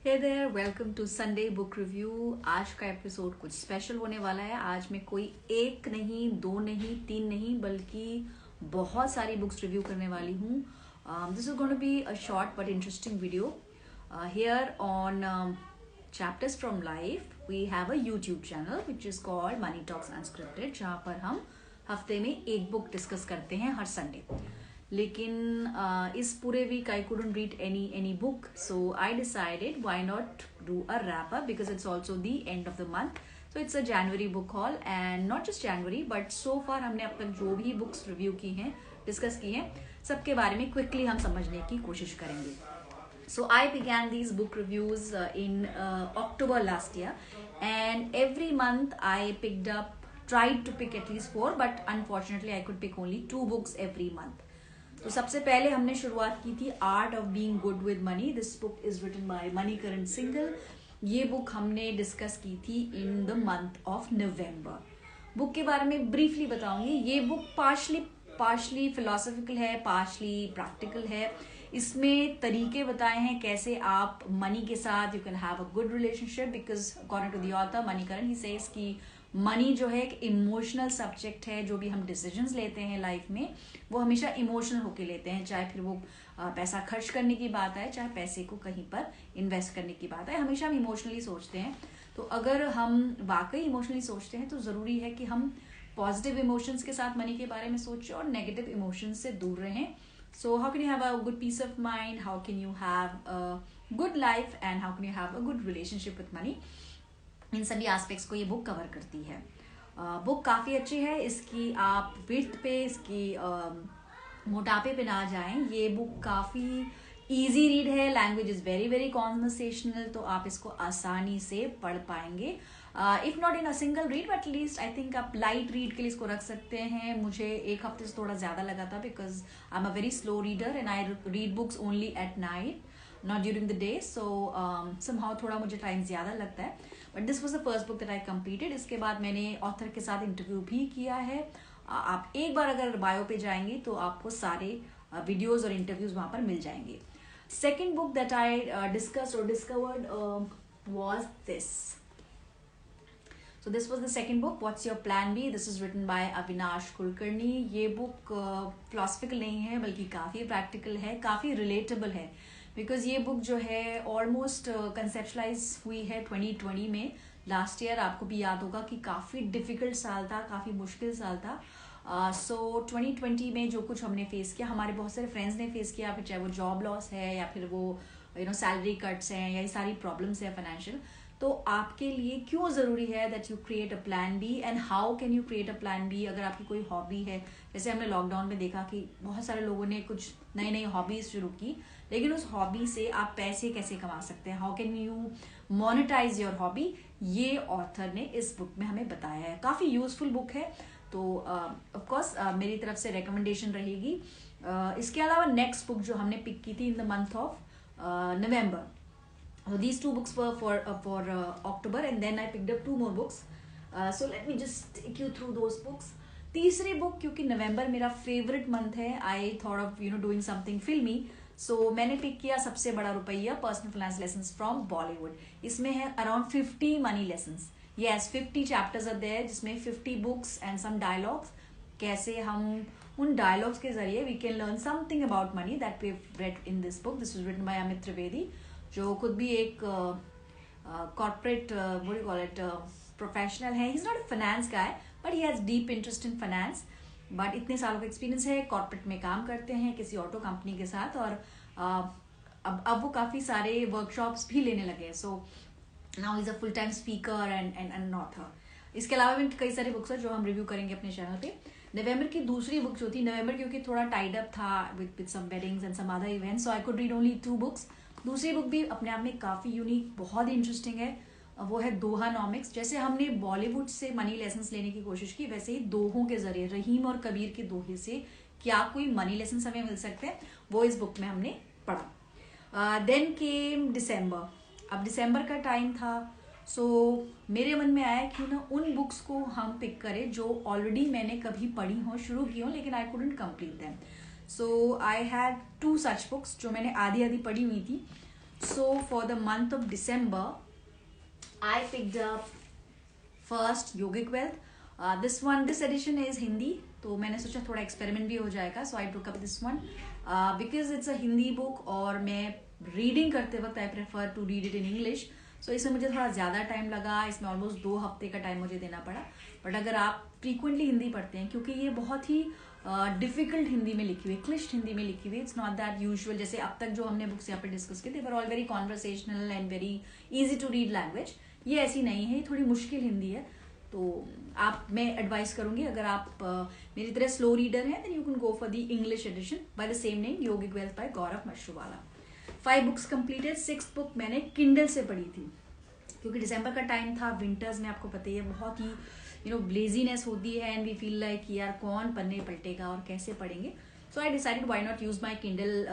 Hey there, welcome to Sunday book review. आज का episode कुछ स्पेशल होने वाला है। आज मैं कोई एक नहीं, दो नहीं, तीन नहीं, बल्कि बहुत सारी बुक्स रिव्यू करने वाली हूँ। This is going to be a short but interesting video. Here on Chapters from Life we have a YouTube channel which is called Money Talks Unscripted, जहाँ पर हम हफ्ते में एक बुक डिस्कस करते हैं हर संडे। लेकिन इस पूरे week I couldn't read any book, so I decided why not do a wrap up because it's also the end of the month. So it's a January book haul, and not just January but so far हमने अब तक जो भी books review की हैं, discuss की हैं, सबके बारे में क्विकली हम समझने की कोशिश करेंगे. So I began these book reviews in October last year, and every month I tried to pick at least 4, but unfortunately I could pick only 2 books every month. तो सबसे पहले हमने शुरुआत की थी Art of Being Good with Money. This book is written by Manikaran Singhal. ये book हमने discuss की थी in the month of November. Book के बारे में ब्रीफली बताऊंगी. ये बुक पार्शली फिलोसॉफिकल है, पार्शली प्रैक्टिकल है. इसमें तरीके बताए हैं कैसे आप मनी के साथ you can have a good relationship, because according to the author Manikaran he says कि मनी जो है एक इमोशनल सब्जेक्ट है. जो भी हम डिसीजंस लेते हैं लाइफ में वो हमेशा इमोशनल होके लेते हैं, चाहे फिर वो पैसा खर्च करने की बात आए, चाहे पैसे को कहीं पर इन्वेस्ट करने की बात आए, हमेशा हम इमोशनली सोचते हैं. तो अगर हम वाकई इमोशनली सोचते हैं तो ज़रूरी है कि हम पॉजिटिव इमोशंस के साथ मनी के बारे में सोचें और नेगेटिव इमोशंस से दूर रहें. So how can you have a good peace of mind, how can you have a good life, and how can you have a good relationship with money. इन सभी एस्पेक्ट्स को ये बुक कवर करती है. Book काफ़ी अच्छी है. इसकी आप विड्थ पे, इसकी मोटापे पे ना जाएं. ये बुक काफ़ी इजी रीड है. Language is very very conversational, तो आप इसको आसानी से पढ़ पाएंगे. If not in a single read but at least I think आप लाइट रीड के लिए इसको रख सकते हैं. मुझे एक हफ्ते से थोड़ा ज़्यादा लगा था because I am a very slow reader and I read books only at night, not during the day. So somehow थोड़ा मुझे टाइम ज़्यादा लगता है. But this was the first book that I completed. इसके बाद मैंने ऑथर के साथ इंटरव्यू भी किया है. आप एक बार अगर बायो पे जाएंगे तो आपको सारे वीडियोज और इंटरव्यूज वहाँ पर मिल जाएंगे. Second book that I discussed और discovered was this. So this was the second book, What's Your Plan B? This is written by Avinash Kulkarni. ये बुक philosophical नहीं है बल्कि काफ़ी प्रैक्टिकल है, काफ़ी रिलेटेबल है. बिकॉज ये बुक जो है ऑलमोस्ट कंसेप्शलाइज हुई है 2020 में. लास्ट ईयर आपको भी याद होगा कि काफ़ी डिफिकल्ट साल था, काफ़ी मुश्किल साल था. सो 2020 में जो कुछ हमने फेस किया, हमारे बहुत सारे फ्रेंड्स ने फेस किया, फिर चाहे वो जॉब लॉस है या फिर वो सैलरी कट्स हैं या ये सारी प्रॉब्लम्स है फाइनेंशियल. तो आपके लिए क्यों ज़रूरी है that you create a plan B, and how can you create a plan B. अगर आपकी कोई हॉबी है, जैसे हमने लॉकडाउन में देखा कि बहुत सारे लोगों ने कुछ नई नई हॉबीज़ शुरू की, लेकिन उस हॉबी से आप पैसे कैसे कमा सकते हैं, how can you monetise your hobby, ये ऑथर ने इस बुक में हमें बताया है. काफ़ी यूजफुल बुक है. तो ऑफकोर्स मेरी तरफ से रिकमेंडेशन रहेगी. इसके अलावा नेक्स्ट बुक जो हमने पिक की थी in the month of November. So these 2 books were for October, and then I picked up 2 more books. So let me just take you through those books. तीसरी book, क्योंकि November मेरा favourite month है, I thought of doing something filmy. So मैंने pick किया Sabse Bada Rupaiya, personal finance lessons from Bollywood. इसमें है around 50 money lessons. Yes, 50 chapters are there, जिसमें 50 books and some dialogues. कैसे हम उन डायलॉग्स के जरिए we can learn something about money that we have read in this book. This is written by Amit Trivedi, जो खुद भी एक corporate what you call it professional है. He is not a finance guy but he has deep interest in finance. But इतने सालों का experience है, corporate में काम करते हैं किसी ऑटो कंपनी के साथ, और अब वो काफ़ी सारे वर्कशॉप्स भी लेने लगे. So now is a full time speaker and an author. इसके अलावा भी कई सारी बुक्स हैं जो हम रिव्यू करेंगे अपने चैनल पे. नवंबर की दूसरी बुक जो थी, नवंबर क्योंकि थोड़ा टाइड अप था with some weddings and some other events, so I could read only 2 books. दूसरी बुक भी अपने आप में काफ़ी यूनिक, बहुत ही इंटरेस्टिंग है. वो है दोहानॉमिक्स. जैसे हमने बॉलीवुड से मनी लेसन्स लेने की कोशिश की, वैसे ही दोहों के जरिए, रहीम और कबीर के दोहे से क्या कोई मनी लेसन्स हमें मिल सकते हैं, वो इस बुक में हमने पढ़ा. देन केम दिसंबर. अब दिसंबर का टाइम था, सो मेरे मन में आया कि ना उन बुक्स को हम पिक करें जो ऑलरेडी मैंने कभी पढ़ी हो, शुरू की हो, लेकिन I couldn't complete them. So I had 2 such books जो मैंने आधी आधी पढ़ी हुई थी. So for the month of December, I picked up first Yogic Wealth. This edition is Hindi, तो मैंने सोचा थोड़ा एक्सपेरिमेंट भी हो जाएगा. So I took up this one because it's a Hindi book और मैं रीडिंग करते वक्त I prefer to read it in English. So इसमें मुझे थोड़ा ज़्यादा टाइम लगा, इसमें ऑलमोस्ट 2 हफ्ते का टाइम मुझे देना पड़ा. बट अगर आप फ्रीक्वेंटली हिंदी पढ़ते हैं, क्योंकि ये बहुत ही डिफिकल्ट हिंदी में लिखी हुई, क्लिष्ट हिंदी में लिखी हुई, इट्स नॉट दैट यूजुअल. जैसे अब तक जो हमने बुक्स यहाँ पे डिस्कस की, they were all very conversational and very easy to read language. ये ऐसी नहीं है, ये थोड़ी मुश्किल हिंदी है. तो मैं एडवाइस करूंगी, अगर आप मेरी तरह स्लो रीडर हैं, then you can go for the English edition by the same name, Yogic Wealth by Gaurav Mashruwala. 5 books completed. 6th book मैंने किंडल से पढ़ी थी, क्योंकि दिसंबर का टाइम था. विंटर्स में आपको पता ही है बहुत ही लेजीनेस होती है एंड वी फील लाइक यार कौन पन्ने पलटेगा और कैसे पढ़ेंगे. So I decided why not use my Kindle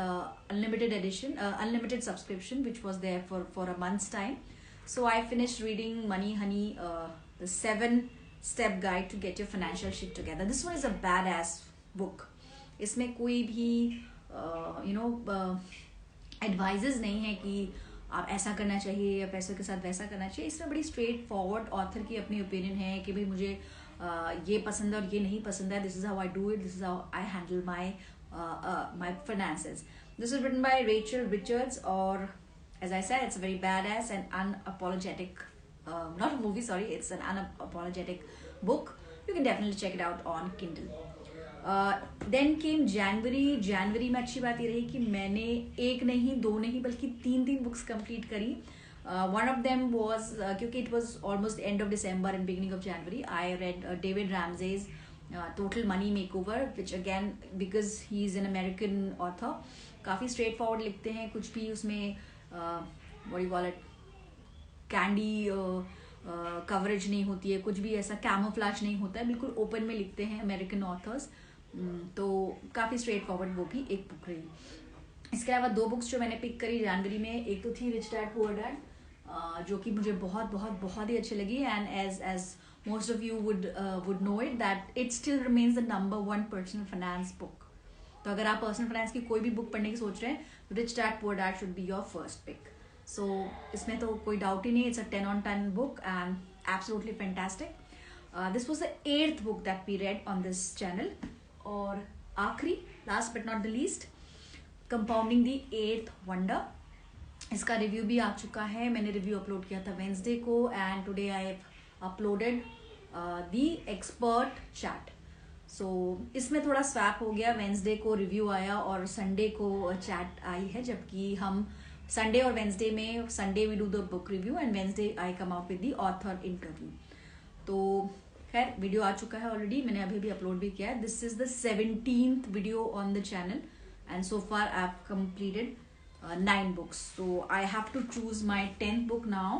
unlimited edition, unlimited subscription, which was there for a month's time. So I finished reading Money Honey, the 7-step guide to get your financial shit together. This one is a badass book. इसमें कोई भी advices नहीं है कि आप ऐसा करना चाहिए या पैसों के साथ वैसा करना चाहिए. इसमें बड़ी स्ट्रेट फॉरवर्ड ऑथर की अपनी ओपिनियन है कि भाई मुझे ये पसंद है और ये नहीं पसंद है. This is how I do it, this is how I handle my finances. This is written by Rachel Richards और as I said, it's a very badass and unapologetic, not a movie, sorry, it's an unapologetic book. You can definitely check it out on Kindle. Then came January में अच्छी बात ये रही कि मैंने 1 नहीं 2 नहीं बल्कि 3 बुक्स कंप्लीट करी. One of them was क्योंकि it was almost end of December and beginning of January, I read David Ramsey's Total Money Makeover, which again because he is an American author, काफ़ी straight forward लिखते हैं. कुछ भी उसमें what do you call it, candy coverage नहीं होती है, कुछ भी ऐसा कैमोफ्लैश नहीं होता है, बिल्कुल ओपन में लिखते हैं अमेरिकन ऑथर्स. तो काफ़ी स्ट्रेट फॉरवर्ड वो भी एक बुक रही. इसके अलावा 2 बुक्स जो मैंने पिक करी जनवरी में, एक तो थी रिच डैड पुअर डैड, जो कि मुझे बहुत बहुत बहुत ही अच्छी लगी. And as most of you would know it that it still remains the number 1 personal finance book. तो अगर आप पर्सनल फाइनेंस की कोई भी बुक पढ़ने की सोच रहे हैं, rich dad poor dad should be your first pick. So इसमें तो कोई डाउट ही नहीं, it's a 10 on 10 book and absolutely fantastic. This was the 8th book that we read on this channel. और आखिरी, last but not the least, Compounding the 8th Wonder. इसका review भी आ चुका है. मैंने रिव्यू अपलोड किया था वेंसडे को and today I have uploaded the expert chat. So इसमें थोड़ा स्वैप हो गया. वेंसडे को रिव्यू आया और संडे को चैट आई है, जबकि हम संडे और वेंसडे में, Sunday we do the book review and Wednesday I come out with the author interview. तो खैर वीडियो आ चुका है ऑलरेडी, मैंने अभी भी अपलोड भी किया है. This is the 17th video on the channel and so far I have completed 9 books. So I have to choose my 10th book now.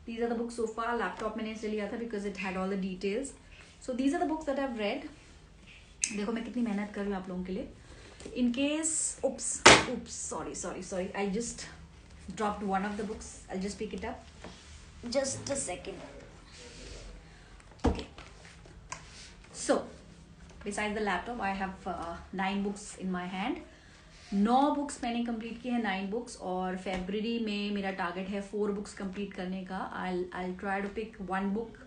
These are the books so far. Laptop मैंने इसलिए लिया था because it had all the details. So these are the books that I've read. देखो मैं कितनी मेहनत कर रही हूँ आप लोगों के लिए. In case, oops, sorry. I just dropped one of the books. I'll just pick it up. Just a second. Okay. So, besides the laptop, I have 9 books in my hand. 9 books मैंने complete की है, 9 books. और फरवरी में मेरा target है 4 books complete करने का. I try to pick 1 book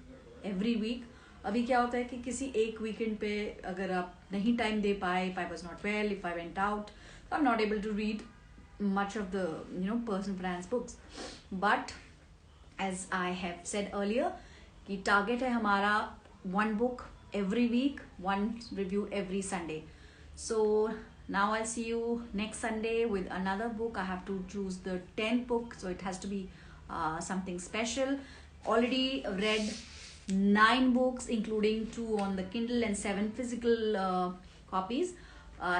every week. अभी क्या होता है कि किसी एक वीकेंड पे अगर आप नहीं टाइम दे पाए, if I was not well, if I went out, I am not able to read much of the personal finance books. But as I have said earlier कि टारगेट है हमारा 1 book every week, 1 review every Sunday. So now I'll see you next Sunday with another book. I have to choose the 10th book, so it has to be something special. Already read 9 books, including 2 on the Kindle and 7 physical copies.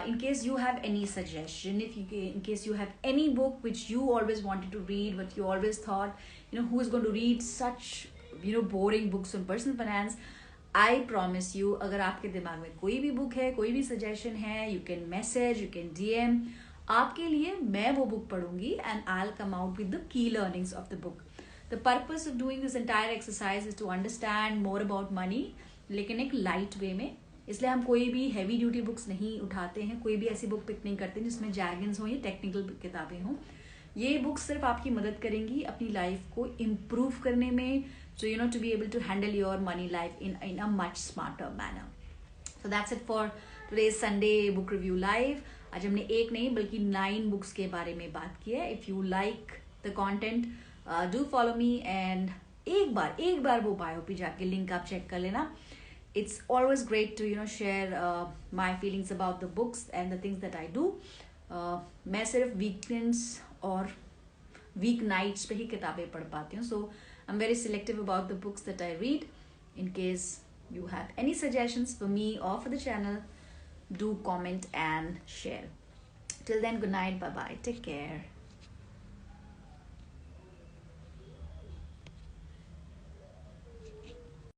In case you have any suggestion, in case you have any book which you always wanted to read, but you always thought, who is going to read such, boring books on personal finance, I promise you, अगर आपके दिमाग में कोई भी book है, कोई भी suggestion है, you can message, you can DM. आपके लिए मैं वो book पढ़ूंगी and I'll come out with the key learnings of the book. The purpose of doing this entire exercise is to understand more about money, लेकिन एक light वे में. इसलिए हम कोई भी हैवी ड्यूटी बुक्स नहीं उठाते हैं, कोई भी ऐसी बुक पिक नहीं करते जिसमें जैर्गन्स हो या टेक्निकल किताबें हों. ये बुक्स सिर्फ आपकी मदद करेंगी अपनी लाइफ को इम्प्रूव करने में, so you know, to be able to handle your money life in a much smarter manner. So that's it for today's Sunday book review live. आज हमने एक नहीं बल्कि 9 बुक्स के बारे में बात की है. If you like the content, do follow me and एक बार वो बायो पे जाके लिंक आप चेक कर लेना. It's always great to share my feelings about the books and the things that I do. मैं सिर्फ वीकेंड्स और वीक नाइट्स पे ही किताबें पढ़ पाती हूँ. So I'm very selective about the books that I read. In case you have any suggestions for me or for the channel, do comment and share. Till then, good night, bye bye, take care.